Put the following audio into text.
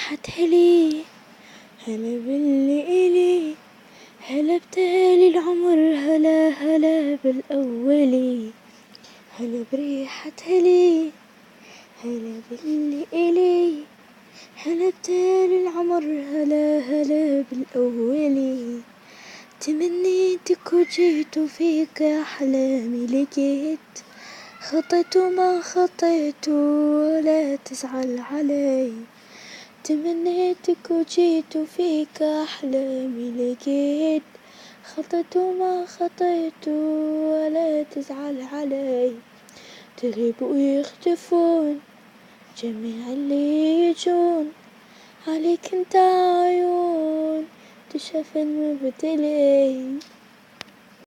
بريحة هلي، هلا باللي إلي، هلا بتالي العمر، هلا هلا بالأولي. هلا بريحة هلي، هلا باللي إلي، هلا بتالي العمر، هلا هلا بالأولي. تمنيتك وجيت وفيك أحلامي لقيت، خطيت وما خطيت ولا تزعل علي. تمنيتك وجيت وفيك أحلامي لقيت، خطيت وما خطيت ولا تزعل علي. تغيب ويختفون جميع اللي يجون، عليك انت عيون تشاف المبتلي.